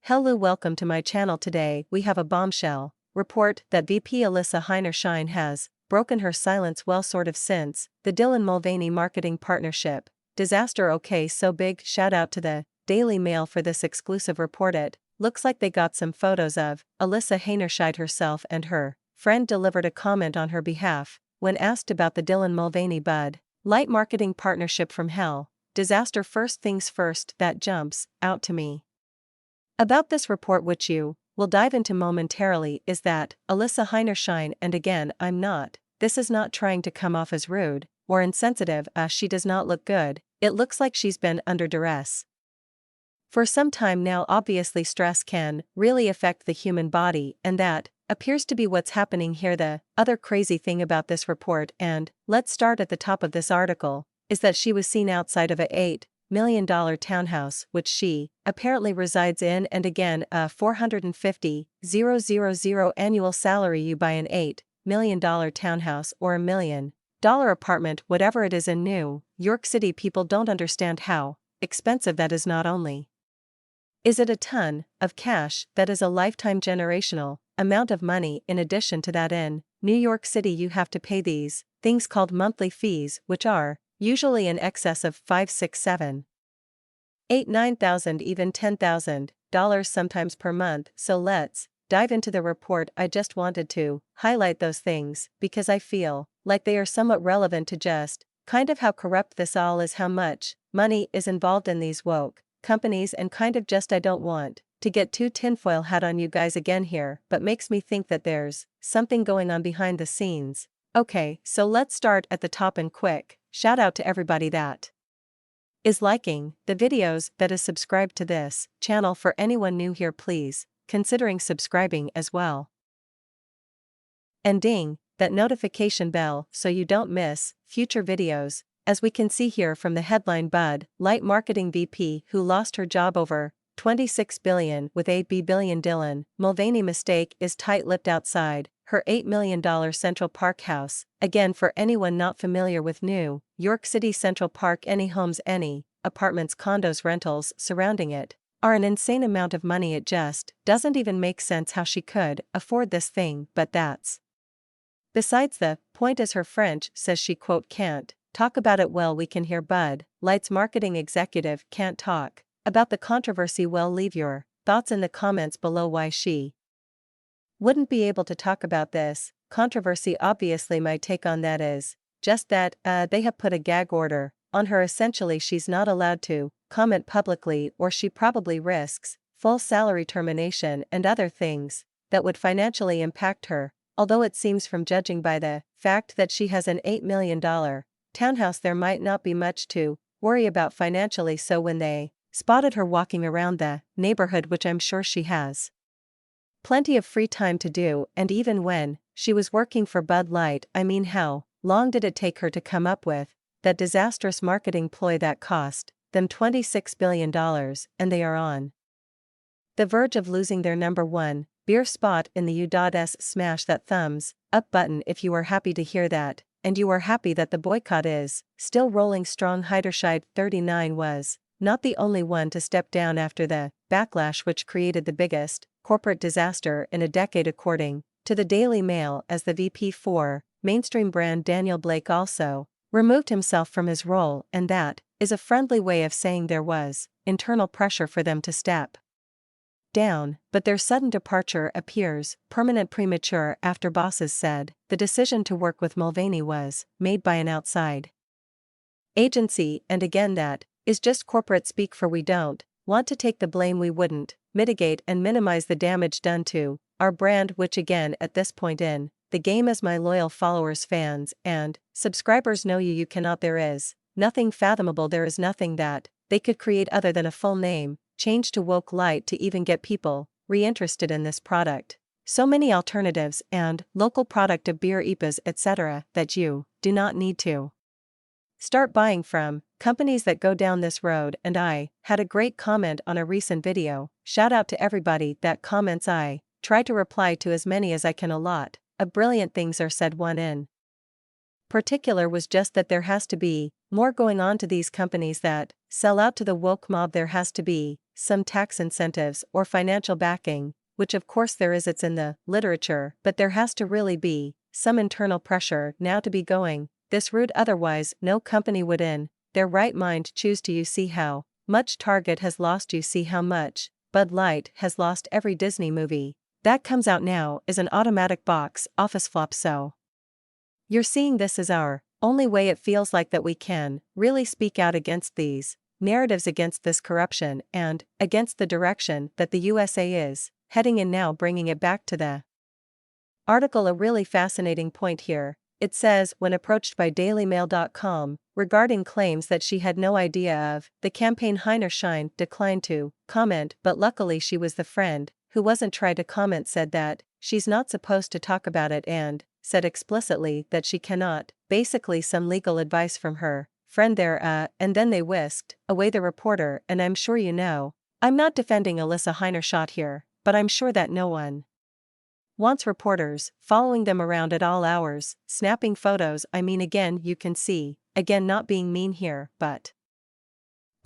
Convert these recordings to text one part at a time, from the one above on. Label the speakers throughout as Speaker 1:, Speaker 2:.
Speaker 1: Hello, welcome to my channel. Today we have a bombshell report that VP Alyssa Heinerschein has broken her silence well sort of since the Dylan Mulvaney marketing partnership disaster. Okay, so big shout out to the Daily Mail for this exclusive report. It looks like they got some photos of Alyssa Heinerschein herself, and her friend delivered a comment on her behalf when asked about the Dylan Mulvaney Bud Light marketing partnership from hell disaster. First things first that jumps out to me about this report, which you will dive into momentarily, is that Alyssa Heinerschein, and again this is not trying to come off as rude or insensitive, she does not look good. It looks like she's been under duress for some time now. Obviously stress can really affect the human body, and that appears to be what's happening here. The other crazy thing about this report, and let's start at the top of this article, is that she was seen outside of a $8 million townhouse which she apparently resides in, and again a $450,000 annual salary. You buy an $8 million townhouse or $1 million apartment, whatever it is, in New York City. People don't understand how expensive that is. Not only is it a ton of cash, that is a lifetime generational amount of money. In addition to that, in New York City you have to pay these things called monthly fees, which are usually in excess of $5, $6, $7, $8, $9,000, even $10,000 sometimes per month. So let's dive into the report. I just wanted to highlight those things because I feel like they are somewhat relevant to just kind of how corrupt this all is, how much money is involved in these woke companies, and kind of just, I don't want to get too tinfoil hat on you guys again here, but makes me think that there's something going on behind the scenes. Okay, so let's start at the top, and quick shout out to everybody that is liking the videos, that is subscribed to this channel. For anyone new here, please considering subscribing as well, and ding that notification bell so you don't miss future videos. As we can see here from the headline, Bud Light marketing VP who lost her job over $26 billion with $8 billion. Dylan Mulvaney mistake is tight-lipped outside her $8 million Central Park house. Again, for anyone not familiar with New York City Central Park, any homes, any apartments, condos, rentals surrounding it are an insane amount of money. It just doesn't even make sense how she could afford this thing, but that's besides the point. As her French says, she quote can't talk about it. Well, we can hear Bud Light's marketing executive can't talk about the controversy. Well, leave your thoughts in the comments below why she wouldn't be able to talk about this controversy. Obviously my take on that is just that they have put a gag order on her. Essentially she's not allowed to comment publicly, or she probably risks full salary termination and other things that would financially impact her. Although it seems, from judging by the fact that she has an $8 million townhouse, there might not be much to worry about financially. So when they spotted her walking around the neighborhood, which I'm sure she has plenty of free time to do, and even when she was working for Bud Light, I mean, how long did it take her to come up with that disastrous marketing ploy that cost them $26 billion, and they are on the verge of losing their #1 beer spot in the U.S. Smash that thumbs up button if you are happy to hear that, and you are happy that the boycott is still rolling strong. Heinerschein 39 was not the only one to step down after the backlash which created the biggest corporate disaster in a decade, according to the Daily Mail, as the VP for mainstream brand Daniel Blake also removed himself from his role, and that is a friendly way of saying there was internal pressure for them to step down, but their sudden departure appears permanent premature after bosses said the decision to work with Mulvaney was made by an outside agency. And again, that is just corporate speak, for we don't want to take the blame. We wouldn't mitigate and minimize the damage done to our brand, which again at this point in the game, as my loyal followers, fans, and subscribers know, you cannot, there is nothing fathomable, there is nothing that they could create other than a full name change to Woke Light to even get people reinterested in this product. So many alternatives and local product of beer, IPAs, etc., that you do not need to start buying from companies that go down this road. And I had a great comment on a recent video. Shout out to everybody that comments. I try to reply to as many as I can. A lot of brilliant things are said. One in particular was just that there has to be more going on to these companies that sell out to the woke mob. There has to be some tax incentives or financial backing, which of course there is, it's in the literature, but there has to really be some internal pressure now to be going this route, otherwise no company would in their right mind choose to. You see how much Target has lost, you see how much Bud Light has lost. Every Disney movie that comes out now is an automatic box office flop, so you're seeing this as our only way. It feels like that we can really speak out against these narratives, against this corruption, and against the direction that the USA is heading in now. Bringing it back to the article, a really fascinating point here. It says, when approached by dailymail.com regarding claims that she had no idea of the campaign, Heiner Schein declined to comment, but luckily she was the friend who wasn't tried to comment, said that she's not supposed to talk about it, and said explicitly that she cannot. Basically some legal advice from her friend there, and then they whisked away the reporter. And I'm sure you know, I'm not defending Alyssa Heinerschott here, but I'm sure that no one wants reporters following them around at all hours, snapping photos. I mean, again, you can see, again, not being mean here, but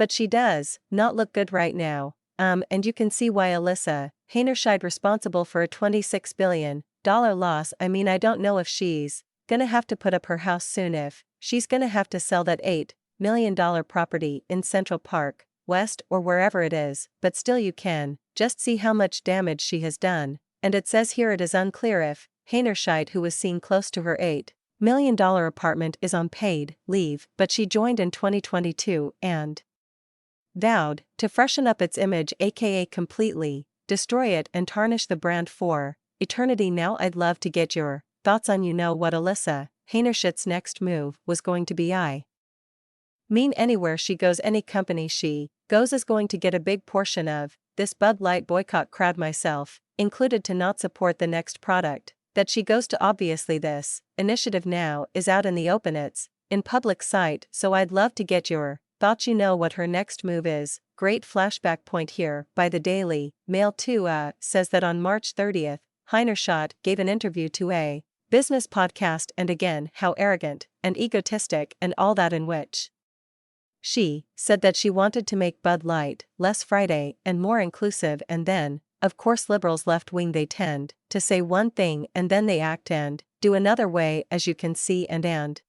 Speaker 1: she does not look good right now. And you can see why. Alyssa Heinerscheid responsible for a $26 billion loss. I mean, I don't know if she's gonna have to put up her house soon, if she's gonna have to sell that $8 million property in Central Park West or wherever it is, but still you can just see how much damage she has done. And it says here it is unclear if Heinerscheid, who was seen close to her $8 million apartment, is on paid leave, but she joined in 2022 and vowed to freshen up its image, aka completely destroy it and tarnish the brand for eternity. Now I'd love to get your thoughts on, you know, what Alyssa Heinerscheid's next move was going to be. I mean, anywhere she goes, any company she goes is going to get a big portion of this Bud Light boycott crowd, myself included, to not support the next product that she goes to. Obviously this initiative now is out in the open, it's in public sight, so I'd love to get your thoughts. You know what her next move is. Great flashback point here by the Daily Mail too, says that on March 30th, Heinerscheid gave an interview to a business podcast, and again, how arrogant and egotistic and all that, in which she said that she wanted to make Bud Light less Friday and more inclusive. And then, of course, liberals, left wing, they tend to say one thing and then they act and do another way, as you can see. And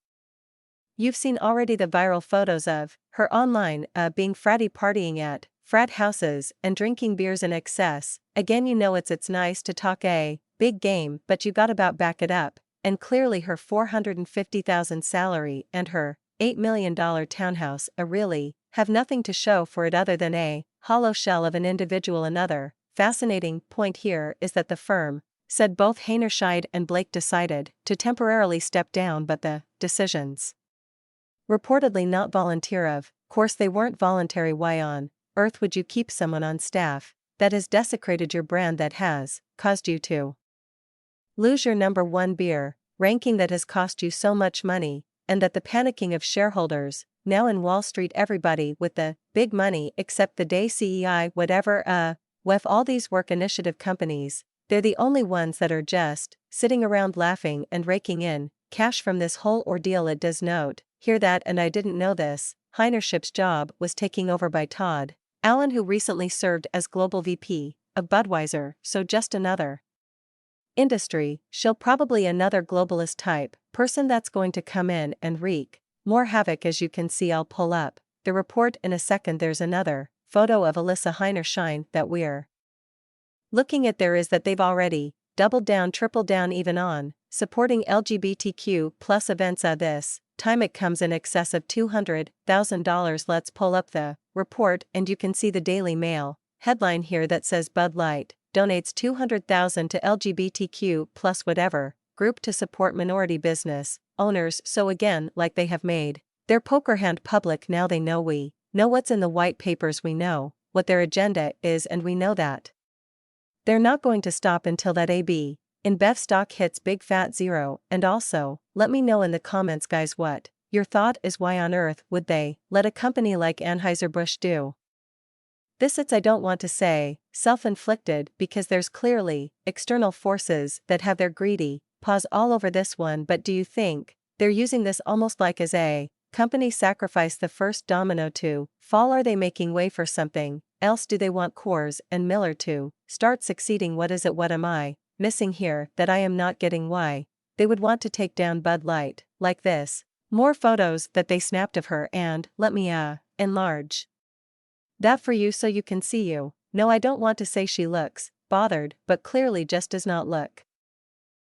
Speaker 1: you've seen already the viral photos of her online, being fratty, partying at frat houses and drinking beers in excess. Again, you know, it's nice to talk a big game, but you got about back it up. And clearly her $450,000 salary and her $8 million townhouse really have nothing to show for it other than a hollow shell of an individual. Another fascinating point here is that the firm said both Heinerscheid and Blake decided to temporarily step down, but the decisions reportedly not volunteer. Of course they weren't voluntary. Why on earth would you keep someone on staff that has desecrated your brand, that has caused you to lose your #1 beer ranking, that has cost you so much money, and that the panicking of shareholders now in Wall Street, everybody with the big money except the day CEI whatever, with all these work initiative companies, they're the only ones that are just sitting around laughing and raking in cash from this whole ordeal. It does note here that, and I didn't know this, Heinerscheid's job was taking over by Todd Allen, who recently served as global VP of Budweiser, so just another industry, she'll probably another globalist type person that's going to come in and wreak more havoc. As you can see, I'll pull up the report in a second. There's another photo of Alyssa Heinerscheid that we're looking at. There is that they've already doubled down, tripled down even on supporting LGBTQ plus events. This time it comes in excess of $200,000. Let's pull up the report and you can see the Daily Mail headline here that says Bud Light donates $200,000 to LGBTQ plus whatever group to support minority business owners. So again, like they have made their poker hand public now. They know, we know what's in the white papers, we know what their agenda is, and we know that they're not going to stop until that AB InBev stock hits big fat zero. And also, let me know in the comments, guys, what your thought is. Why on earth would they let a company like Anheuser-Busch do this? It's, I don't want to say self-inflicted, because there's clearly external forces that have their greedy paws all over this one, but do you think they're using this almost like as a Company sacrifice the first domino to fall. Are they making way for something else? Do they want Coors and Miller to start succeeding? What is it? What am I missing here that I am not getting? Why they would want to take down Bud Light like this? More photos that they snapped of her, and let me enlarge that for you so you can see you. No, I don't want to say she looks bothered, but clearly just does not look